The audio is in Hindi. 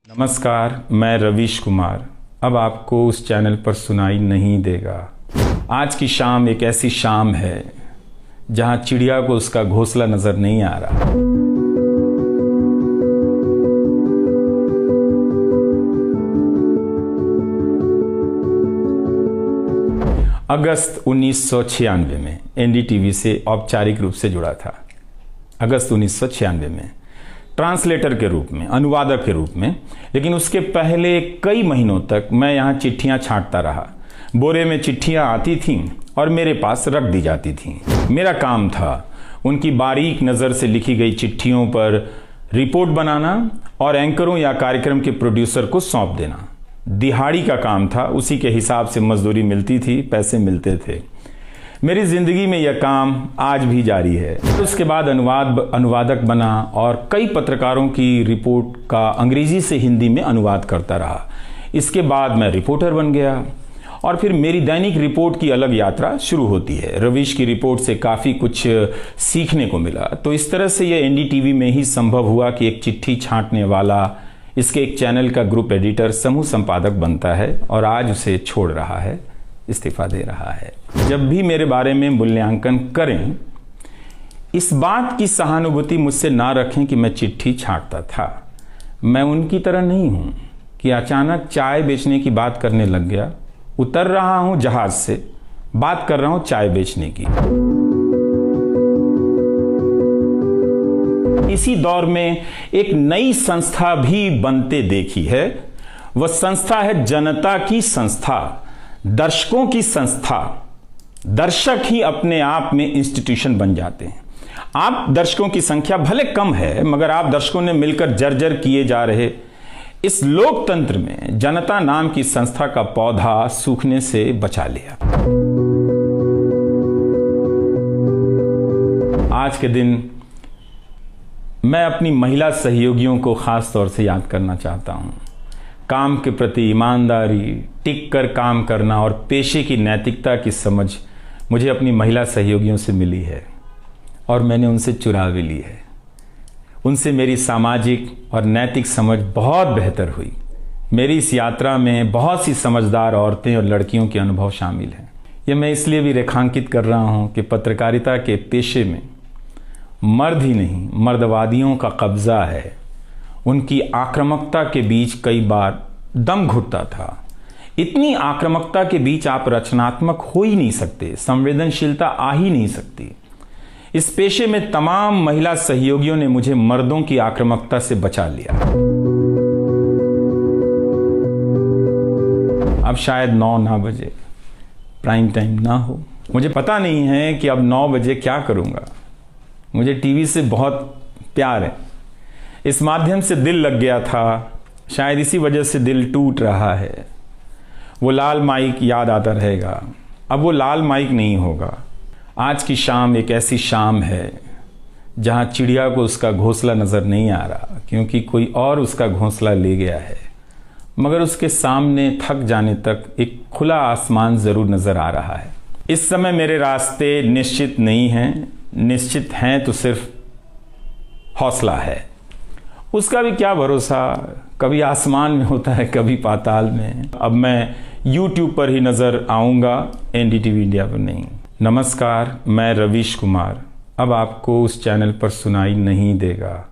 नमस्कार, मैं रवीश कुमार अब आपको उस चैनल पर सुनाई नहीं देगा। आज की शाम एक ऐसी शाम है जहां चिड़िया को उसका घोंसला नजर नहीं आ रहा। अगस्त 1996 में एनडीटीवी से औपचारिक रूप से जुड़ा था। अगस्त 1996 में ट्रांसलेटर के रूप में, अनुवादक के रूप में। लेकिन उसके पहले कई महीनों तक मैं यहाँ चिट्ठियाँ छांटता रहा। बोरे में चिट्ठियाँ आती थीं और मेरे पास रख दी जाती थीं। मेरा काम था उनकी बारीक नज़र से लिखी गई चिट्ठियों पर रिपोर्ट बनाना और एंकरों या कार्यक्रम के प्रोड्यूसर को सौंप देना। दिहाड़ी का काम था, उसी के हिसाब से मजदूरी मिलती थी, पैसे मिलते थे। मेरी ज़िंदगी में यह काम आज भी जारी है। उसके बाद अनुवादक बना और कई पत्रकारों की रिपोर्ट का अंग्रेज़ी से हिंदी में अनुवाद करता रहा। इसके बाद मैं रिपोर्टर बन गया और फिर मेरी दैनिक रिपोर्ट की अलग यात्रा शुरू होती है। रवीश की रिपोर्ट से काफ़ी कुछ सीखने को मिला। तो इस तरह से यह एनडीटीवी में ही संभव हुआ कि एक चिट्ठी छांटने वाला इसके एक चैनल का ग्रुप एडिटर, समूह संपादक बनता है और आज उसे छोड़ रहा है, इस्तीफा दे रहा है। जब भी मेरे बारे में मूल्यांकन करें, इस बात की सहानुभूति मुझसे ना रखें कि मैं चिट्ठी छांटता था। मैं उनकी तरह नहीं हूं कि अचानक चाय बेचने की बात करने लग गया। उतर रहा हूं जहाज से, बात कर रहा हूं चाय बेचने की। इसी दौर में एक नई संस्था भी बनते देखी है। वह संस्था है जनता की संस्था, दर्शकों की संस्था। दर्शक ही अपने आप में इंस्टीट्यूशन बन जाते हैं। आप दर्शकों की संख्या भले कम है, मगर आप दर्शकों ने मिलकर जर्जर किए जा रहे इस लोकतंत्र में जनता नाम की संस्था का पौधा सूखने से बचा लिया। आज के दिन मैं अपनी महिला सहयोगियों को खास तौर से याद करना चाहता हूं। काम के प्रति ईमानदारी, टिक कर काम करना और पेशे की नैतिकता की समझ मुझे अपनी महिला सहयोगियों से मिली है और मैंने उनसे चुरा भी ली है। उनसे मेरी सामाजिक और नैतिक समझ बहुत बेहतर हुई। मेरी इस यात्रा में बहुत सी समझदार औरतें और लड़कियों के अनुभव शामिल हैं। यह मैं इसलिए भी रेखांकित कर रहा हूं कि पत्रकारिता के पेशे में मर्द ही नहीं, मर्दवादियों का कब्जा है। उनकी आक्रामकता के बीच कई बार दम घुटता था। इतनी आक्रामकता के बीच आप रचनात्मक हो ही नहीं सकते, संवेदनशीलता आ ही नहीं सकती। इस पेशे में तमाम महिला सहयोगियों ने मुझे मर्दों की आक्रामकता से बचा लिया। अब शायद 9 ना बजे, प्राइम टाइम ना हो। मुझे पता नहीं है कि अब 9 बजे क्या करूंगा। मुझे टीवी से बहुत प्यार है। इस माध्यम से दिल लग गया था, शायद इसी वजह से दिल टूट रहा है। वो लाल माइक याद आता रहेगा। अब वो लाल माइक नहीं होगा। आज की शाम एक ऐसी शाम है जहां चिड़िया को उसका घोंसला नज़र नहीं आ रहा, क्योंकि कोई और उसका घोंसला ले गया है। मगर उसके सामने थक जाने तक एक खुला आसमान ज़रूर नज़र आ रहा है। इस समय मेरे रास्ते निश्चित नहीं हैं। निश्चित हैं तो सिर्फ हौसला है। उसका भी क्या भरोसा, कभी आसमान में होता है, कभी पाताल में। अब मैं YouTube पर ही नज़र आऊँगा, एनडीटीवी इंडिया पर नहीं। नमस्कार, मैं रवीश कुमार अब आपको उस चैनल पर सुनाई नहीं देगा।